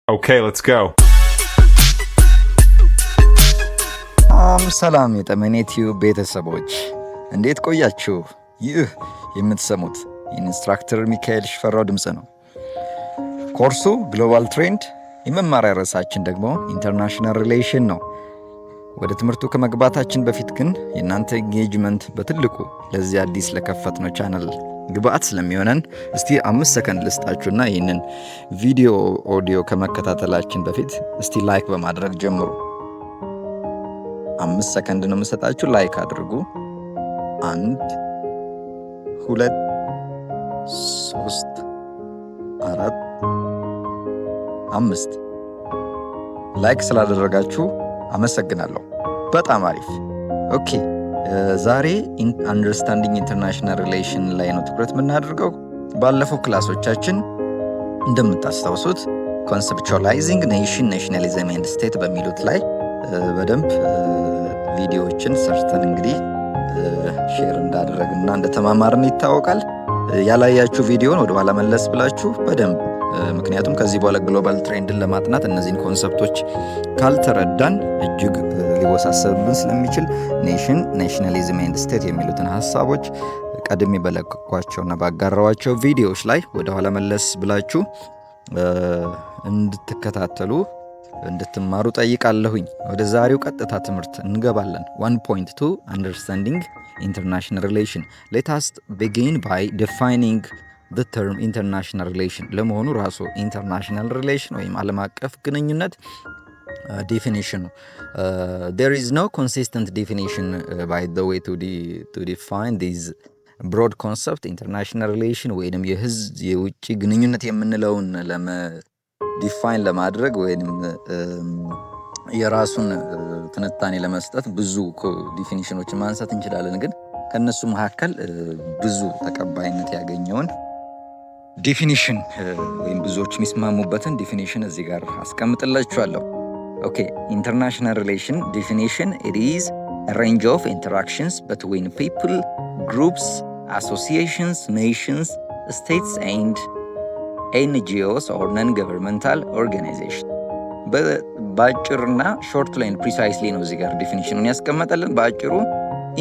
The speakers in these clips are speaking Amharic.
Okay, let's go. ሰላም የጠመኔ ቲዩብ ቤተሰቦች እንዴት ቆያችሁ? ይህ የምትሰሙት ኢንስትራክተር ሚካኤል ሽፈራው ድምጽ ነው። ኮርሱ ግሎባል ትሬንድ፣ የመማሪያ ርዕሳችን ደግሞ ኢንተርናሽናል ሪሌሽን ነው። ወደ ትምህርቱ ከመግባታችን በፊት ግን የእናንተ ኤንጌጅመንት በትልቁ ለዚህ አዲስ ለከፈትነው ቻናል ግብአት ስለሚሆነን እስቲ 5 ሰከንድ ልስጣችሁና ይህንን ቪዲዮ ኦዲዮ ከመከታተላችን በፊት እስቲ ላይክ በማድረግ ጀምሩ። 5 ሰከንድ ነው የምሰጣችሁ። ላይክ አድርጉ። 1 2 3 4 5 ላይክ ስላደረጋችሁ አመሰግናለሁ። በጣም አሪፍ። ኦኬ ዛሬ አንደርስታንዲንግ ኢንተርናሽናል ሪሌሽን ላይ ነው ትኩረት የምናደርገው። ባለፈው ክላሶቻችን እንደምታስታውሱት ኮንሰፕቹዋላይዚንግ ኔሽን፣ ናሽናሊዝም ኤንድ ስቴት በሚሉት ላይ በደንብ ቪዲዮዎችን ሰርተን እንግዲህ ሼር እንዳደረግና እንደተማማርን ይታወቃል። ያላያችሁ ቪዲዮን ወደ ኋላ መለስ ብላችሁ በደንብ ምክንያቱም ከዚህ በኋላ ግሎባል ትሬንድን ለማጥናት እነዚህን ኮንሰፕቶች ካልተረዳን እጅግ ሊወሳሰብብን ስለሚችል ኔሽን፣ ናሽናሊዝም ኤንድ ስቴት የሚሉትን ሀሳቦች ቀድሜ በለቀኳቸውና ባጋራዋቸው ቪዲዮዎች ላይ ወደ ኋላ መለስ ብላችሁ እንድትከታተሉ እንድትማሩ ጠይቃለሁኝ። ወደ ዛሬው ቀጥታ ትምህርት እንገባለን። 1.2 አንደርስታንዲንግ ኢንተርናሽናል ሪሌሽን ሌት አስ ቢጊን ባይ ዲፋይኒንግ the term international relation። ለመሆኑ ራሱ ኢንተርናሽናል ሪሌሽን ወይም ዓለም አቀፍ ግንኙነት ዴፊኒሽኑ there is no consistent definition by the way to define these broad concept international relation ወይንም የውጭ ግንኙነት የምንለውን ዲፋይን ለማድረግ ወይም የራሱን ትንታኔ ለመስጠት ብዙ ዲፊኒሽኖችን ማንሳት እንችላለን። ግን ከነሱ መካከል ብዙ ተቀባይነት ያገኘውን ዲፊኒሽን ወይም ብዙዎች የሚስማሙበትን ዲፊኒሽን እዚህ ጋር አስቀምጥላችኋለሁ። ኦኬ ኢንተርናሽናል ሪሌሽን ዲፊኒሽን it is a range of interactions between people, groups, associations, nations, states and NGOs or non-governmental organization። በአጭርና ሾርት ላይን ፕሪሳይስሊ ነው እዚህ ጋር ዲፊኒሽኑን ያስቀመጠልን። በአጭሩ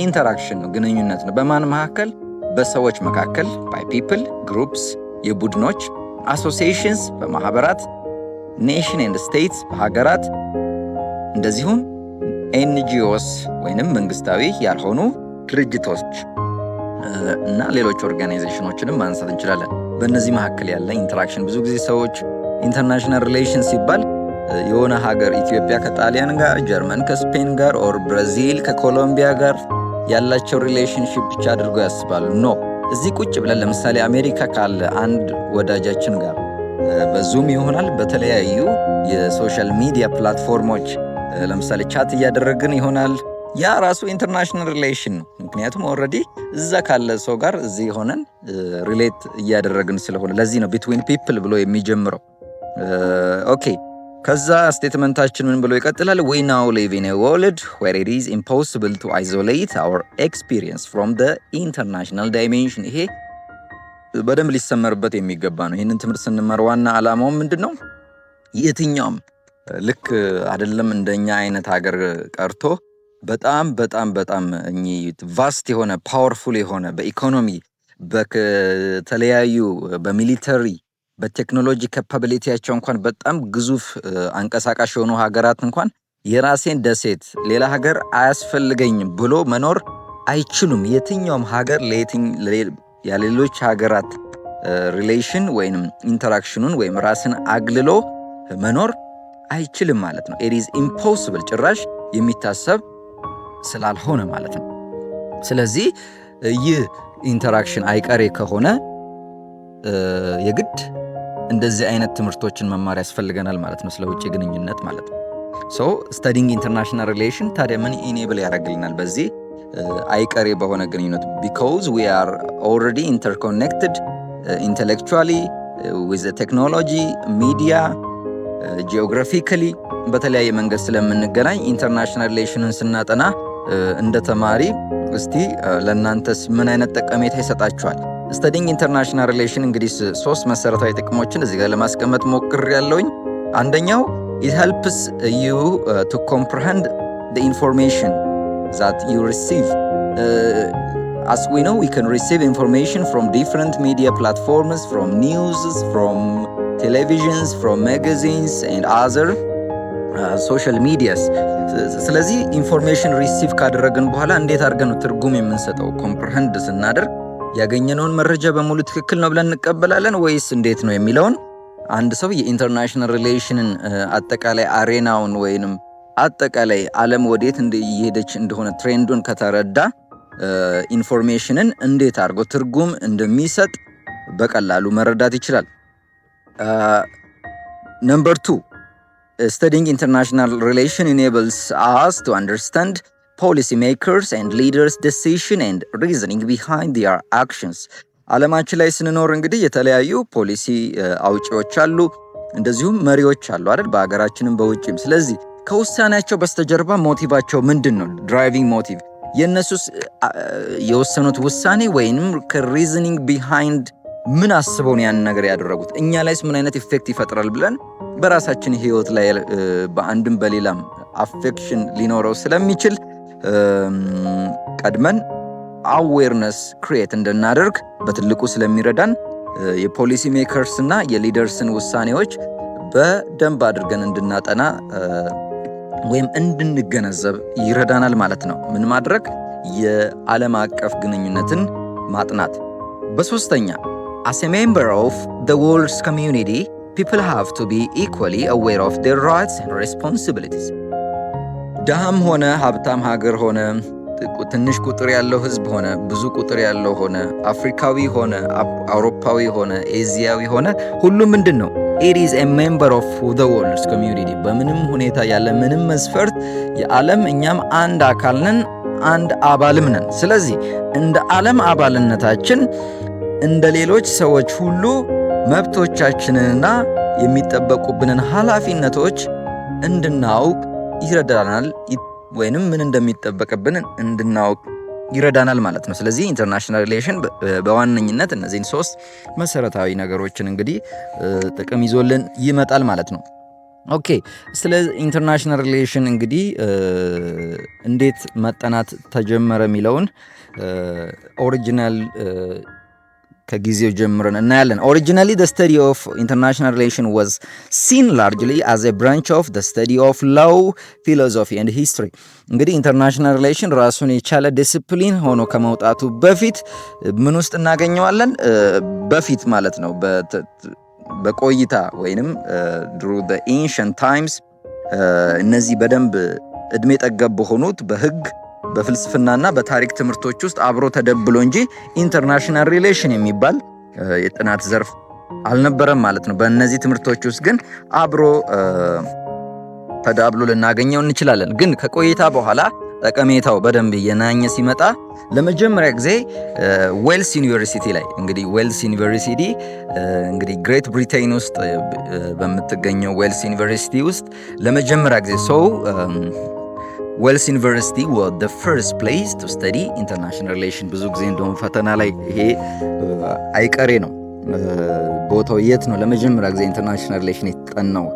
ኢንተራክሽን ነው፣ ግንኙነት ነው። በማን መካከል? በሰዎች መካከል by people, groups የቡድኖች፣ አሶሲዬሽንስ በማህበራት፣ ኔሽን ኤንድ ስቴትስ በሀገራት፣ እንደዚሁም ኤንጂኦስ ወይንም መንግስታዊ ያልሆኑ ድርጅቶች እና ሌሎች ኦርጋናይዜሽኖችንም ማንሳት እንችላለን። በእነዚህ መካከል ያለ ኢንተራክሽን ብዙ ጊዜ ሰዎች ኢንተርናሽናል ሪሌሽን ሲባል የሆነ ሀገር ኢትዮጵያ ከጣሊያን ጋር፣ ጀርመን ከስፔን ጋር፣ ኦር ብራዚል ከኮሎምቢያ ጋር ያላቸው ሪሌሽንሺፕ ብቻ አድርገው ያስባሉ። ኖ እዚህ ቁጭ ብለን ለምሳሌ አሜሪካ ካለ አንድ ወዳጃችን ጋር በዙም ይሆናል በተለያዩ የሶሻል ሚዲያ ፕላትፎርሞች ለምሳሌ ቻት እያደረግን ይሆናል። ያ ራሱ ኢንተርናሽናል ሪሌሽን ነው። ምክንያቱም ኦልሬዲ እዛ ካለ ሰው ጋር እዚህ ሆነን ሪሌት እያደረግን ስለሆነ ለዚህ ነው ቢትዊን ፒፕል ብሎ የሚጀምረው። ኦኬ ከዛ ስቴትመንታችን ምን ብሎ ይቀጥላል? we now live in a world where it is impossible to isolate our experience from the international dimension። ይሄ በደንብ ሊሰመርበት የሚገባ ነው። ይህንን ትምህርት ስንማር ዋና ዓላማው ምንድነው? የትኛውም ልክ አይደለም እንደኛ አይነት ሀገር ቀርቶ በጣም በጣም በጣም ቫስት የሆነ ፓወርፉል የሆነ በኢኮኖሚ በተለያዩ በሚሊተሪ በቴክኖሎጂ ካፓቢሊቲያቸው እንኳን በጣም ግዙፍ አንቀሳቃሽ የሆኑ ሀገራት እንኳን የራሴን ደሴት ሌላ ሀገር አያስፈልገኝም ብሎ መኖር አይችሉም። የትኛውም ሀገር የሌሎች ሀገራት ሪሌሽን ወይም ኢንተራክሽኑን ወይም ራስን አግልሎ መኖር አይችልም ማለት ነው። it is impossible ጭራሽ የሚታሰብ ስላልሆነ ማለት ነው። ስለዚህ ይህ ኢንተራክሽን አይቀሬ ከሆነ የግድ እንደዚህ አይነት ትምህርቶችን መማር ያስፈልገናል ማለት ነው፣ ስለ ውጭ ግንኙነት ማለት ነው። ሶ ስተዲንግ ኢንተርናሽናል ሪሌሽን ታዲያ ምን ኢኔብል ያደርግልናል በዚህ አይቀሬ በሆነ ግንኙነት? because we are already interconnected intellectually with the technology, media, geographically በተለያየ መንገድ ስለምንገናኝ ኢንተርናሽናል ሪሌሽንን ስናጠና እንደ ተማሪ እስቲ ለእናንተስ ምን አይነት ጠቀሜታ ይሰጣችኋል? ስተዲንግ ኢንተርናሽናል ሪሌሽን እንግዲህ 3 መሰረታዊ ጥቅሞችን እዚህ ጋር ለማስቀመጥ ሞክሬያለሁኝ። አንደኛው it helps you to comprehend the information that you receive. As we know, we can receive information from different media platforms, from news, from televisions, from magazines and other social medias. ስለዚህ ኢንፎርሜሽን ሪሲቭ ካደረግን በኋላ እንዴት አድርገን ነው ትርጉም የምንሰጠው? ኮምፕረሄንድ ስናደርግ ያገኘነውን መረጃ በሙሉ ትክክል ነው ብለን እንቀበላለን ወይስ እንዴት ነው የሚለውን አንድ ሰው የኢንተርናሽናል ሪሌሽንን አጠቃላይ አሬናውን ወይንም አጠቃላይ ዓለም ወዴት እየሄደች እንደሆነ ትሬንዱን ከተረዳ ኢንፎርሜሽንን እንዴት አድርጎ ትርጉም እንደሚሰጥ በቀላሉ መረዳት ይችላል። Number 2, studying international relation enables us to understand policymakers and leaders' decision and reasoning behind their actions. ዓለማችን ላይ ስንኖር እንግዲህ የተለያዩ ፖሊሲ አውጪዎች አሉ፣ እንደዚሁም መሪዎች አሉ አይደል? በአገራችንም በውጭም። ስለዚህ ከውሳኔያቸው በስተጀርባ ሞቲቫቸው ምንድን ነው? ድራይቪንግ ሞቲቭ የእነሱስ የወሰኑት ውሳኔ ወይንም ከሪዝኒንግ ቢሃይንድ ምን አስበው ነው ያን ነገር ያደረጉት? እኛ ላይስ ምን አይነት ኢፌክት ይፈጥራል ብለን በራሳችን ህይወት ላይ በአንድም በሌላም አፌክሽን ሊኖረው ስለሚችል ቀድመን አዌርነስ ክሪኤት እንድናደርግ በትልቁ ስለሚረዳን የፖሊሲ ሜከርስ እና የሊደርስን ውሳኔዎች በደንብ አድርገን እንድናጠና ወይም እንድንገነዘብ ይረዳናል ማለት ነው። ምን ማድረግ? የዓለም አቀፍ ግንኙነትን ማጥናት። በሶስተኛ as a member of the world's community, people have to be equally aware of their rights and responsibilities. ድሃም ሆነ ሀብታም ሀገር ሆነ ትንሽ ቁጥር ያለው ህዝብ ሆነ ብዙ ቁጥር ያለው ሆነ አፍሪካዊ ሆነ አውሮፓዊ ሆነ ኤዚያዊ ሆነ ሁሉም ምንድን ነው? it is a member of the world's community. በምንም ሁኔታ ያለ ምንም መስፈርት የዓለም እኛም አንድ አካል ነን፣ አንድ አባልም ነን። ስለዚህ እንደ ዓለም አባልነታችን እንደ ሌሎች ሰዎች ሁሉ መብቶቻችንንና የሚጠበቁብንን ኃላፊነቶች እንድናውቅ ይረዳናል፣ ወይንም ምን እንደሚጠበቅብን እንድናውቅ ይረዳናል ማለት ነው። ስለዚህ ኢንተርናሽናል ሪሌሽን በዋነኝነት እነዚህን 3 መሰረታዊ ነገሮችን እንግዲህ ጥቅም ይዞልን ይመጣል ማለት ነው። ኦኬ፣ ስለ ኢንተርናሽናል ሪሌሽን እንግዲህ እንዴት መጠናት ተጀመረ የሚለውን ኦሪጂናል ከጊዜው ጀምረን እናያለን። Originally, the study of international relation was seen largely as a branch of the study of law, philosophy and history. እንግዲህ ኢንተርናሽናል ሪሌሽን ራሱን የቻለ ዲሲፕሊን ሆኖ ከመውጣቱ በፊት ምን ውስጥ እናገኘዋለን? በፊት ማለት ነው በቆይታ ወይንም through the ancient times እነዚህ በደንብ እድሜ ጠገብ በሆኑት በህግ በፍልስፍናና በታሪክ ትምህርቶች ውስጥ አብሮ ተደብሎ እንጂ ኢንተርናሽናል ሪሌሽን የሚባል የጥናት ዘርፍ አልነበረም ማለት ነው። በእነዚህ ትምህርቶች ውስጥ ግን አብሮ ተዳብሎ ልናገኘው እንችላለን። ግን ከቆይታ በኋላ ጠቀሜታው በደንብ የናኘ ሲመጣ ለመጀመሪያ ጊዜ ዌልስ ዩኒቨርሲቲ ላይ እንግዲህ ዌልስ ዩኒቨርሲቲ እንግዲህ ግሬት ብሪቴን ውስጥ በምትገኘው ዌልስ ዩኒቨርሲቲ ውስጥ ለመጀመሪያ ጊዜ ሰው ዌልስ ዩኒቨርሲቲ was the first place to study international relation። ብዙ ጊዜ እንደውም ፈተና ላይ ይሄ አይቀሬ ነው። ቦታው የት ነው ለመጀመሪያ ጊዜ ኢንተርናሽናል ሪሌሽን የተጠናው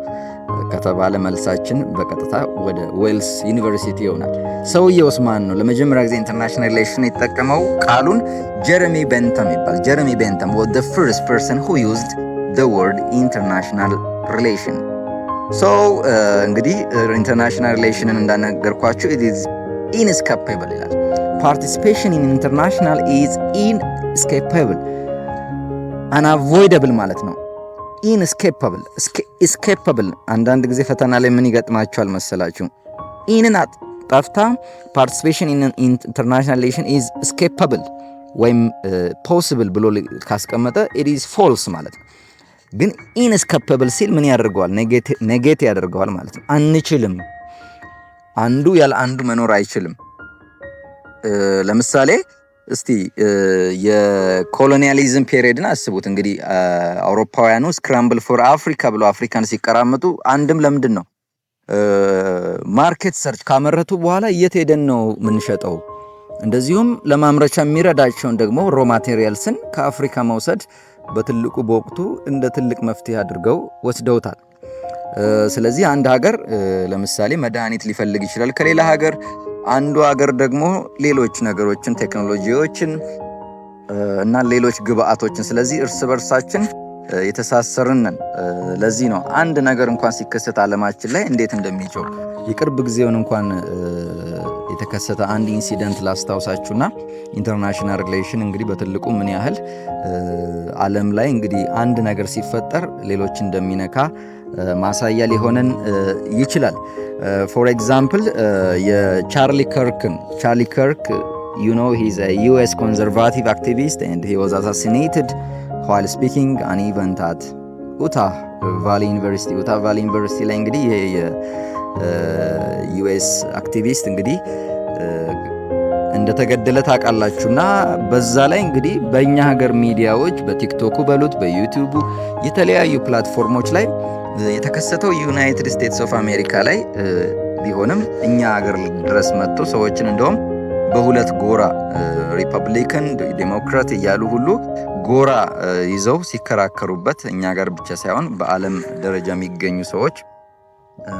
ከተባለ መልሳችን በቀጥታ ወደ ዌልስ ዩኒቨርሲቲ ይሆናል። ሰውየውስ ማን ነው? ለመጀመሪያ ጊዜ ኢንተርናሽናል ሪሌሽን የተጠቀመው ቃሉን ጀረሚ ቤንተም ይባላል። ጀረሚ ቤንተም was the first person who used the word international relation። እንግዲህ ኢንተርናሽናል ሪሌሽንን እንዳነገርኳችሁ it is inescapable ይላል። participation in international is inescapable unavoidable ማለት ነው። inescapable escapable አንዳንድ ጊዜ ፈተና ላይ ምን ይገጥማችኋል መሰላችሁ? ኢንን ጠፍታ participation in international relation is escapable ወይም possible ብሎ ካስቀመጠ it is false ማለት ነው። ግን ኢንስካፐብል ሲል ምን ያደርገዋል? ኔጌት ያደርገዋል ማለት ነው። አንችልም፣ አንዱ ያለ አንዱ መኖር አይችልም። ለምሳሌ እስቲ የኮሎኒያሊዝም ፔሪድን አስቡት። እንግዲህ አውሮፓውያኑ ስክራምብል ፎር አፍሪካ ብሎ አፍሪካን ሲቀራመጡ አንድም ለምንድን ነው ማርኬት ሰርች ካመረቱ በኋላ የት ሄደን ነው የምንሸጠው? እንደዚሁም ለማምረቻ የሚረዳቸውን ደግሞ ሮ ማቴሪያልስን ከአፍሪካ መውሰድ በትልቁ በወቅቱ እንደ ትልቅ መፍትሄ አድርገው ወስደውታል። ስለዚህ አንድ ሀገር ለምሳሌ መድኃኒት ሊፈልግ ይችላል ከሌላ ሀገር፣ አንዱ ሀገር ደግሞ ሌሎች ነገሮችን ቴክኖሎጂዎችን እና ሌሎች ግብአቶችን። ስለዚህ እርስ በርሳችን የተሳሰርን ነን። ለዚህ ነው አንድ ነገር እንኳን ሲከሰት ዓለማችን ላይ እንዴት እንደሚጮህ የቅርብ ጊዜውን እንኳን የተከሰተ አንድ ኢንሲደንት ላስታውሳችሁና ኢንተርናሽናል ሪሌሽን እንግዲህ በትልቁ ምን ያህል ዓለም ላይ እንግዲህ አንድ ነገር ሲፈጠር ሌሎች እንደሚነካ ማሳያ ሊሆነን ይችላል። ፎር ኤግዛምፕል የቻርሊ ከርክ you know he's a US conservative activist and he was assassinated while speaking an event at Utah Valley University ላይ እንግዲህ የዩኤስ አክቲቪስት እንግዲህ እንደተገደለ ታውቃላችሁና በዛ ላይ እንግዲህ በእኛ ሀገር ሚዲያዎች በቲክቶኩ በሉት በዩቲዩቡ የተለያዩ ፕላትፎርሞች ላይ የተከሰተው ዩናይትድ ስቴትስ ኦፍ አሜሪካ ላይ ቢሆንም እኛ ሀገር ድረስ መጥቶ ሰዎችን እንደውም በሁለት ጎራ ሪፐብሊካን ዴሞክራት እያሉ ሁሉ ጎራ ይዘው ሲከራከሩበት እኛ ጋር ብቻ ሳይሆን በዓለም ደረጃ የሚገኙ ሰዎች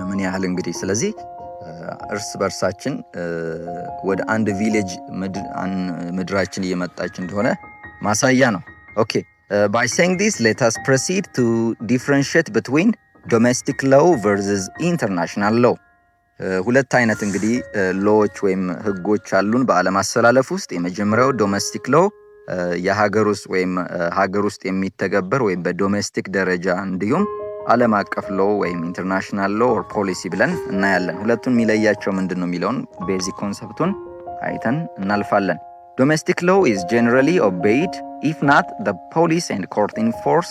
ምን ያህል እንግዲህ ስለዚህ እርስ በርሳችን ወደ አንድ ቪሌጅ ምድራችን እየመጣች እንደሆነ ማሳያ ነው። ኦኬ by saying this let us proceed to differentiate between domestic law versus international law። ሁለት አይነት እንግዲህ ሎዎች ወይም ህጎች አሉን በዓለም አሰላለፍ ውስጥ። የመጀመሪያው ዶሜስቲክ ሎ የሀገር ውስጥ ወይም ሀገር ውስጥ የሚተገበር ወይም በዶሜስቲክ ደረጃ፣ እንዲሁም ዓለም አቀፍ ሎ ወይም ኢንተርናሽናል ሎ ኦር ፖሊሲ ብለን እናያለን። ሁለቱን የሚለያቸው ምንድን ነው የሚለውን ቤዚክ ኮንሰፕቱን አይተን እናልፋለን። Domestic law is generally obeyed, if not the police and court enforce,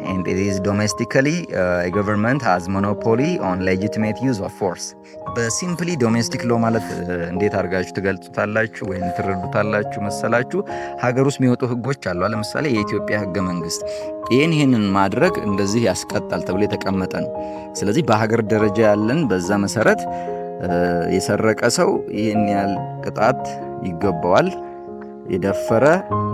and it is domestically a government has monopoly on legitimate use of force. በሲምፕሊ ዶሜስቲክ ሎ ማለት እንዴት አድርጋችሁ ትገልጹታላችሁ ወይም ትረዱታላችሁ መሰላችሁ? ሀገር ውስጥ የሚወጡ ህጎች አሉ። ለምሳሌ የኢትዮጵያ ህገ መንግስት ይህንን ማድረግ እንደዚህ ያስቀጣል ተብሎ የተቀመጠ ነው። ስለዚህ በሀገር ደረጃ ያለን በዛ መሰረት የሰረቀ ሰው ይህን ያህል ቅጣት ይገባዋል፣ የደፈረ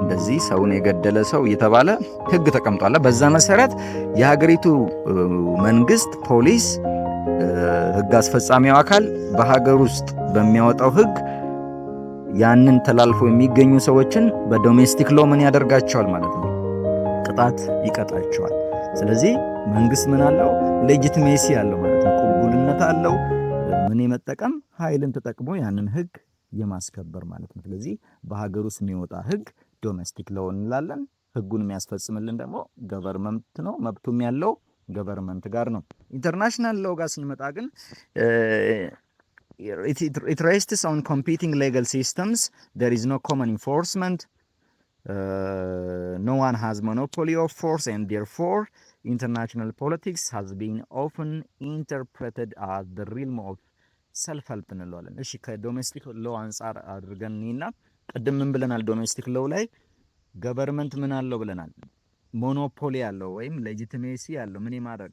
እንደዚህ ሰውን የገደለ ሰው እየተባለ ህግ ተቀምጧል። በዛ መሰረት የሀገሪቱ መንግስት ፖሊስ፣ ህግ አስፈጻሚው አካል በሀገር ውስጥ በሚያወጣው ህግ ያንን ተላልፎ የሚገኙ ሰዎችን በዶሜስቲክ ሎ ምን ያደርጋቸዋል ማለት ነው? ቅጣት ይቀጣቸዋል። ስለዚህ መንግስት ምን አለው? ሌጂቲሜሲ አለው ማለት ነው። ቅቡልነት አለው። ምን የመጠቀም ኃይልን ተጠቅሞ ያንን ህግ የማስከበር ማለት ነው። ስለዚህ በሀገር ውስጥ የሚወጣ ህግ ዶሜስቲክ ሎ እንላለን። ህጉን የሚያስፈጽምልን ደግሞ ገቨርንመንት ነው። መብቱም ያለው ገቨርንመንት ጋር ነው። ኢንተርናሽናል ሎ ጋር ስንመጣ ግን it rests on competing legal systems. There is no common enforcement. No one has monopoly of force, and therefore international politics has been often interpreted as the realm of ሰልፍ ሄልፕ እንለዋለን። እሺ ከዶሜስቲክ ሎ አንጻር አድርገን እና ቅድም ምን ብለናል? ዶሜስቲክ ሎ ላይ ገቨርንመንት ምን አለው ብለናል? ሞኖፖሊ ያለው ወይም ሌጂቲሜሲ ያለው ምን የማድረግ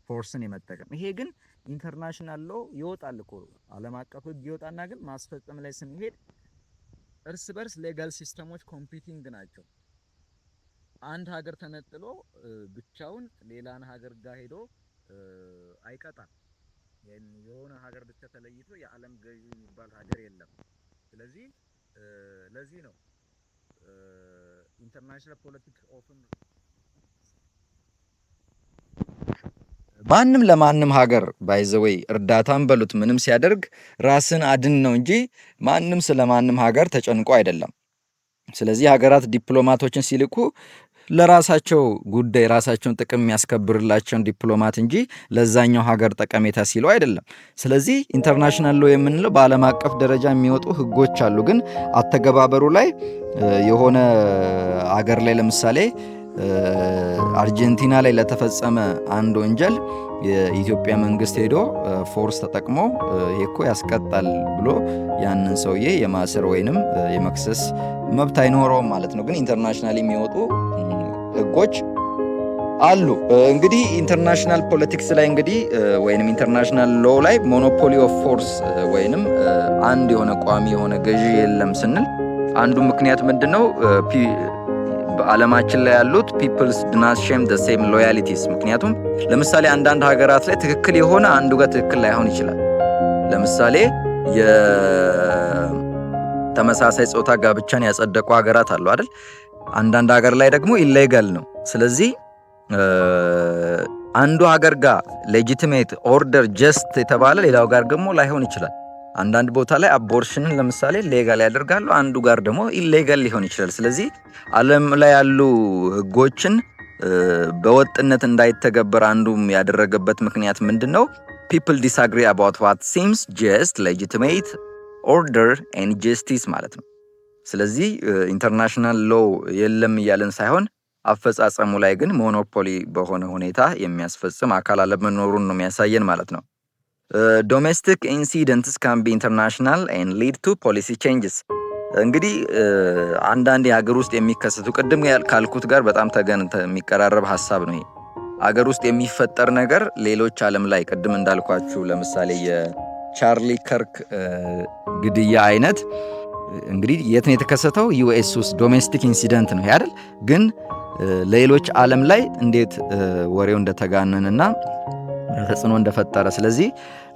ፎርስን የመጠቀም። ይሄ ግን ኢንተርናሽናል ሎ ይወጣል እኮ ዓለም አቀፍ ህግ ይወጣና ግን ማስፈጸም ላይ ስንሄድ እርስ በርስ ሌጋል ሲስተሞች ኮምፒቲንግ ናቸው። አንድ ሀገር ተነጥሎ ብቻውን ሌላን ሀገር ጋር ሄዶ አይቀጣም። የሆነ ሀገር ብቻ ተለይቶ የዓለም ገዢ የሚባል ሀገር የለም። ስለዚህ ለዚህ ነው ኢንተርናሽናል ፖለቲክስ ኦፍን ማንም ለማንም ሀገር ባይዘወይ እርዳታም በሉት ምንም ሲያደርግ ራስን አድን ነው እንጂ ማንም ስለማንም ሀገር ተጨንቆ አይደለም። ስለዚህ ሀገራት ዲፕሎማቶችን ሲልኩ ለራሳቸው ጉዳይ ራሳቸውን ጥቅም የሚያስከብርላቸውን ዲፕሎማት እንጂ ለዛኛው ሀገር ጠቀሜታ ሲሉ አይደለም። ስለዚህ ኢንተርናሽናል ሎ የምንለው በዓለም አቀፍ ደረጃ የሚወጡ ህጎች አሉ። ግን አተገባበሩ ላይ የሆነ ሀገር ላይ ለምሳሌ አርጀንቲና ላይ ለተፈጸመ አንድ ወንጀል የኢትዮጵያ መንግስት ሄዶ ፎርስ ተጠቅሞ ይሄ እኮ ያስቀጣል ብሎ ያንን ሰውዬ የማሰር ወይንም የመክሰስ መብት አይኖረውም ማለት ነው። ግን ኢንተርናሽናል የሚወጡ ህጎች አሉ። እንግዲህ ኢንተርናሽናል ፖለቲክስ ላይ እንግዲህ ወይንም ኢንተርናሽናል ሎ ላይ ሞኖፖሊ ኦፍ ፎርስ ወይንም አንድ የሆነ ቋሚ የሆነ ገዢ የለም ስንል አንዱ ምክንያት ምንድነው? በዓለማችን ላይ ያሉት ፒፕልስ ዱ ናት ሼም ዘ ሴም ሎያሊቲስ። ምክንያቱም ለምሳሌ አንዳንድ ሀገራት ላይ ትክክል የሆነ አንዱ ጋር ትክክል ላይሆን ይችላል። ለምሳሌ የተመሳሳይ ጾታ ጋብቻን ያጸደቁ ሀገራት አሉ አይደል? አንዳንድ ሀገር ላይ ደግሞ ኢሌጋል ነው። ስለዚህ አንዱ ሀገር ጋር ሌጂቲሜት ኦርደር ጀስት የተባለ ሌላው ጋር ደግሞ ላይሆን ይችላል። አንዳንድ ቦታ ላይ አቦርሽንን ለምሳሌ ሌጋል ያደርጋሉ፣ አንዱ ጋር ደግሞ ኢሌጋል ሊሆን ይችላል። ስለዚህ ዓለም ላይ ያሉ ህጎችን በወጥነት እንዳይተገበር አንዱም ያደረገበት ምክንያት ምንድነው? people disagree about what seems just legitimate order and justice ማለት ነው። ስለዚህ ኢንተርናሽናል ሎው የለም እያለን ሳይሆን አፈጻጸሙ ላይ ግን ሞኖፖሊ በሆነ ሁኔታ የሚያስፈጽም አካል አለመኖሩን ነው የሚያሳየን ማለት ነው። ዶሜስቲክ ኢንሲደንትስ ካን ቢ ኢንተርናሽናል ኤንድ ሊድ ቱ ፖሊሲ ቼንጅስ። እንግዲህ አንዳንድ የሀገር ውስጥ የሚከሰቱ ቅድም ካልኩት ጋር በጣም የሚቀራረብ ሀሳብ ነው ይሄ። አገር ውስጥ የሚፈጠር ነገር ሌሎች ዓለም ላይ ቅድም እንዳልኳችሁ ለምሳሌ የቻርሊ ከርክ ግድያ አይነት እንግዲህ የት ነው የተከሰተው? ዩኤስ ውስጥ ዶሜስቲክ ኢንሲደንት ነው አይደል? ግን ሌሎች ዓለም ላይ እንዴት ወሬው እንደተጋነንና ተጽዕኖ እንደፈጠረ ስለዚህ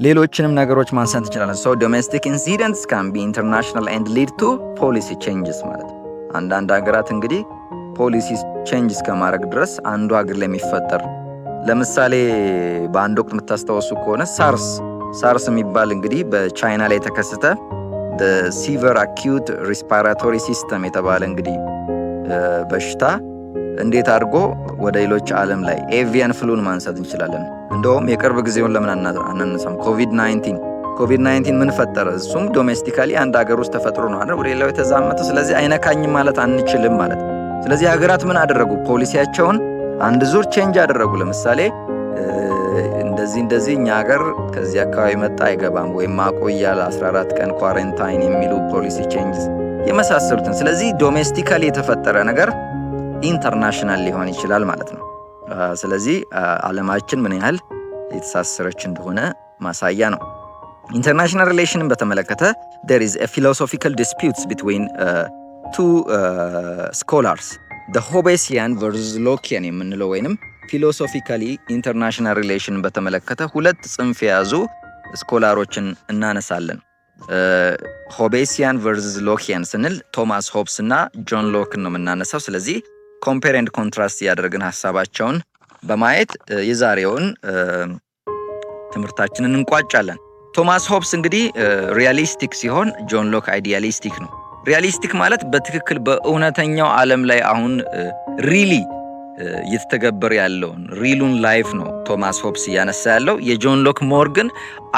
ሌሎችንም ነገሮች ማንሳት እንችላለን። ሶ ዶሜስቲክ ኢንሲደንትስ ካን ቢ ኢንተርናሽናል ኤንድ ሊድ ቱ ፖሊሲ ቼንጅስ ማለት ነው። አንዳንድ ሀገራት እንግዲህ ፖሊሲ ቼንጅ እስከማድረግ ድረስ አንዱ ሀገር ላይ የሚፈጠር ለምሳሌ በአንድ ወቅት የምታስታውሱ ከሆነ ሳርስ የሚባል እንግዲህ በቻይና ላይ የተከሰተ ሲቨር አኪዩት ሪስፓራቶሪ ሲስተም የተባለ እንግዲህ በሽታ እንዴት አድርጎ ወደ ሌሎች ዓለም ላይ ኤቪያን ፍሉን ማንሳት እንችላለን። እንደውም የቅርብ ጊዜውን ለምን አናነሳም? ኮቪድ-19 ምን ፈጠረ? እሱም ዶሜስቲካሊ አንድ ሀገር ውስጥ ተፈጥሮ ነው አይደል? ወደ ሌላው የተዛመተ። ስለዚህ አይነካኝም ማለት አንችልም ማለት። ስለዚህ ሀገራት ምን አደረጉ? ፖሊሲያቸውን አንድ ዙር ቼንጅ አደረጉ። ለምሳሌ እንደዚህ እኛ ሀገር ከዚህ አካባቢ መጣ አይገባም ወይም ማቆያ ለ14 ቀን ኳረንታይን የሚሉ ፖሊሲ ቼንጅስ የመሳሰሉትን። ስለዚህ ዶሜስቲካሊ የተፈጠረ ነገር ኢንተርናሽናል ሊሆን ይችላል ማለት ነው። ስለዚህ ዓለማችን ምን ያህል የተሳሰረች እንደሆነ ማሳያ ነው። ኢንተርናሽናል ሪሌሽንን በተመለከተ there is a philosophical disputes between two scholars the Hobbesian versus Lockean የምንለው ወይንም ፊሎሶፊካሊ ኢንተርናሽናል ሪሌሽንን በተመለከተ ሁለት ጽንፍ የያዙ ስኮላሮችን እናነሳለን። ሆቤሲያን versus ሎኪያን ስንል ቶማስ ሆብስ እና ጆን ሎክን ነው የምናነሳው። ስለዚህ ኮምፔር ኤንድ ኮንትራስት ያደረግን ሀሳባቸውን በማየት የዛሬውን ትምህርታችንን እንቋጫለን። ቶማስ ሆብስ እንግዲህ ሪያሊስቲክ ሲሆን ጆን ሎክ አይዲያሊስቲክ ነው። ሪያሊስቲክ ማለት በትክክል በእውነተኛው ዓለም ላይ አሁን ሪሊ እየተተገበረ ያለውን ሪሉን ላይፍ ነው ቶማስ ሆብስ እያነሳ ያለው። የጆን ሎክ ሞር ግን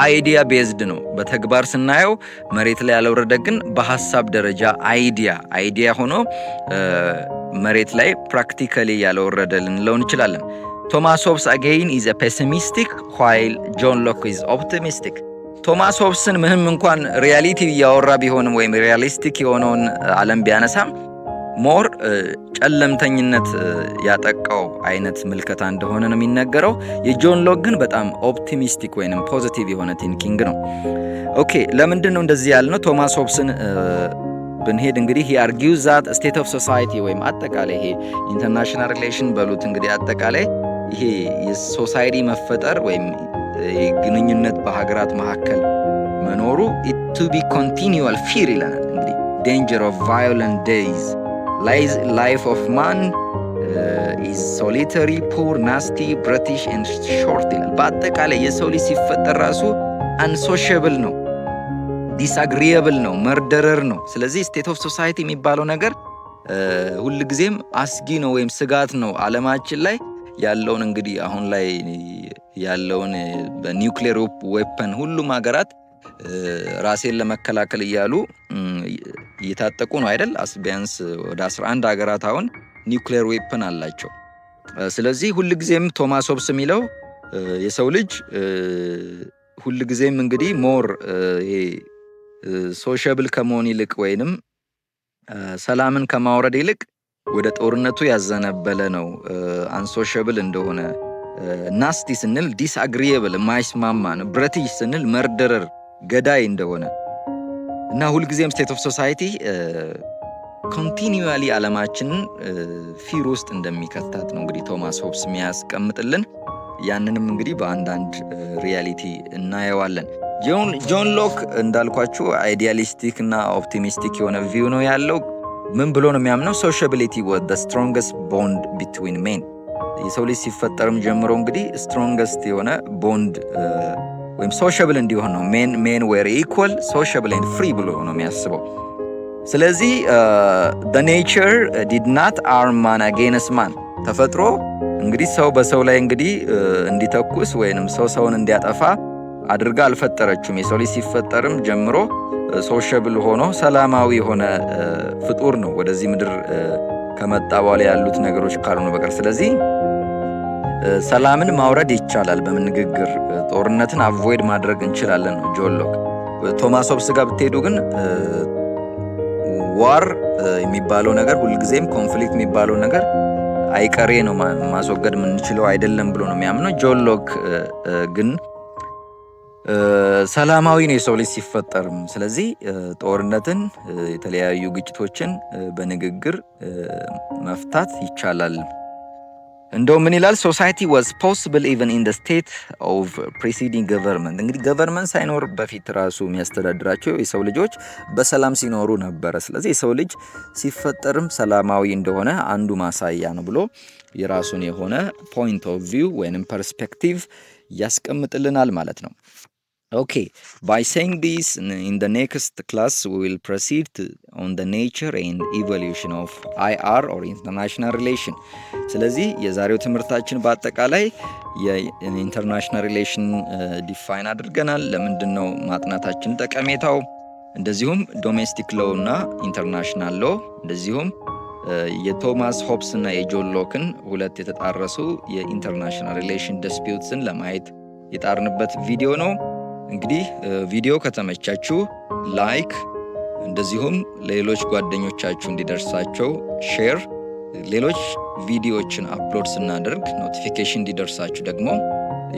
አይዲያ ቤዝድ ነው። በተግባር ስናየው መሬት ላይ ያልወረደ ግን በሀሳብ ደረጃ አይዲያ ሆኖ መሬት ላይ ፕራክቲካሊ ያልወረደ ልንለው እንችላለን። ቶማስ ሆብስ አጌይን ኢዝ ፔሲሚስቲክ ዋይል ጆን ሎክ ኢዝ ኦፕቲሚስቲክ። ቶማስ ሆብስን ምንም እንኳን ሪያሊቲ እያወራ ቢሆንም ወይም ሪያሊስቲክ የሆነውን ዓለም ቢያነሳም ሞር ጨለምተኝነት ያጠቃው አይነት ምልከታ እንደሆነ ነው የሚነገረው። የጆን ሎክ ግን በጣም ኦፕቲሚስቲክ ወይንም ፖዚቲቭ የሆነ ቲንኪንግ ነው። ኦኬ ለምንድን ነው እንደዚህ ያልነው? ቶማስ ሆብስን ብንሄድ እንግዲህ he argues that state of society ወይም አጠቃላይ ይሄ ኢንተርናሽናል ሪሌሽን በሉት እንግዲህ አጠቃላይ ይሄ የሶሳይቲ መፈጠር ወይም ግንኙነት በሀገራት መካከል መኖሩ it to be continual fear ይለናል። እንግዲህ danger of violent days life of man is solitary poor nasty brutish and short ይላል። በአጠቃላይ የሰው ልጅ ሲፈጠር ራሱ unsociable ነው፣ ዲስአግሪየብል ነው፣ መርደረር ነው። ስለዚህ ስቴት ኦፍ ሶሳይቲ የሚባለው ነገር ሁልጊዜም አስጊ ነው ወይም ስጋት ነው። ዓለማችን ላይ ያለውን እንግዲህ አሁን ላይ ያለውን በኒውክሌር ዌፐን ሁሉም ሀገራት ራሴን ለመከላከል እያሉ እየታጠቁ ነው አይደል? ቢያንስ ወደ 11 ሀገራት አሁን ኒውክሌር ዌፐን አላቸው። ስለዚህ ሁልጊዜም ቶማስ ሆብስ የሚለው የሰው ልጅ ሁልጊዜም እንግዲህ ሞር ሶሻብል ከመሆን ይልቅ ወይንም ሰላምን ከማውረድ ይልቅ ወደ ጦርነቱ ያዘነበለ ነው። አንሶሻብል እንደሆነ፣ ናስቲ ስንል ዲስአግሪየብል የማይስማማ ነው፣ ብረቲሽ ስንል መርደረር ገዳይ እንደሆነ እና ሁልጊዜም ስቴት ኦፍ ሶሳይቲ ኮንቲኒዩዋሊ ዓለማችንን ፊር ውስጥ እንደሚከታት ነው እንግዲህ ቶማስ ሆብስ የሚያስቀምጥልን። ያንንም እንግዲህ በአንዳንድ ሪያሊቲ እናየዋለን። ጆን ሎክ እንዳልኳችሁ አይዲያሊስቲክ እና ኦፕቲሚስቲክ የሆነ ቪው ነው ያለው። ምን ብሎ ነው የሚያምነው? ሶሻቢሊቲ was the strongest bond between men። የሰው ልጅ ሲፈጠርም ጀምሮ እንግዲህ ስትሮንገስት የሆነ ቦንድ ወይም ሶሻብል እንዲሆን ነው። ሜን ዌር ኢኳል ሶሻብል ኤንድ ፍሪ ብሎ ነው የሚያስበው። ስለዚህ the nature did not arm man against man። ተፈጥሮ እንግዲህ ሰው በሰው ላይ እንግዲህ እንዲተኩስ ወይንም ሰውን እንዲያጠፋ አድርጋ አልፈጠረችውም። የሰው ልጅ ሲፈጠርም ጀምሮ ሶሻብል ሆኖ ሰላማዊ የሆነ ፍጡር ነው ወደዚህ ምድር ከመጣ በኋላ ያሉት ነገሮች ካልሆነ በቀር። ስለዚህ ሰላምን ማውረድ ይቻላል በንግግር፣ ጦርነትን አቮይድ ማድረግ እንችላለን ነው ጆን ሎክ። ቶማስ ሆብስ ጋር ብትሄዱ ግን ዋር የሚባለው ነገር ሁልጊዜም ኮንፍሊክት የሚባለው ነገር አይቀሬ ነው፣ ማስወገድ የምንችለው አይደለም ብሎ ነው የሚያምነው። ጆን ሎክ ግን ሰላማዊ ነው የሰው ልጅ ሲፈጠርም። ስለዚህ ጦርነትን፣ የተለያዩ ግጭቶችን በንግግር መፍታት ይቻላል። እንደው ምን ይላል? ሶሳይቲ was possible even in the state of preceding government። እንግዲህ ገቨርንመንት ሳይኖር በፊት ራሱ የሚያስተዳድራቸው የሰው ልጆች በሰላም ሲኖሩ ነበረ። ስለዚህ የሰው ልጅ ሲፈጠርም ሰላማዊ እንደሆነ አንዱ ማሳያ ነው ብሎ የራሱን የሆነ ፖይንት ኦፍ ቪው ወይንም ፐርስፔክቲቭ ያስቀምጥልናል ማለት ነው። Okay, by saying this, in the next class we will proceed on the nature and evolution of IR or international relation። ስለዚህ የዛሬው ትምህርታችን በአጠቃላይ የኢንተርናሽናል ሪሌሽን ዲፋይን አድርገናል። ለምንድነው ማጥናታችን ጠቀሜታው፣ እንደዚሁም ዶሜስቲክ ሎው እና ኢንተርናሽናል ሎው፣ እንደዚሁም የቶማስ ሆብስ እና የጆን ሎክን ሁለት የተጣረሱ የኢንተርናሽናል ሪሌሽን ዲስፒዩትስን ለማየት የጣርንበት ቪዲዮ ነው። እንግዲህ ቪዲዮ ከተመቻችሁ ላይክ፣ እንደዚሁም ለሌሎች ጓደኞቻችሁ እንዲደርሳቸው ሼር፣ ሌሎች ቪዲዮዎችን አፕሎድ ስናደርግ ኖቲፊኬሽን እንዲደርሳችሁ ደግሞ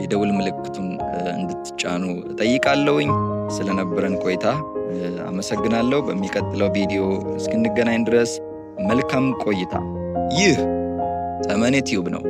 የደውል ምልክቱን እንድትጫኑ እጠይቃለሁኝ። ስለነበረን ቆይታ አመሰግናለሁ። በሚቀጥለው ቪዲዮ እስክንገናኝ ድረስ መልካም ቆይታ። ይህ ጠመኔ ቲዩብ ነው።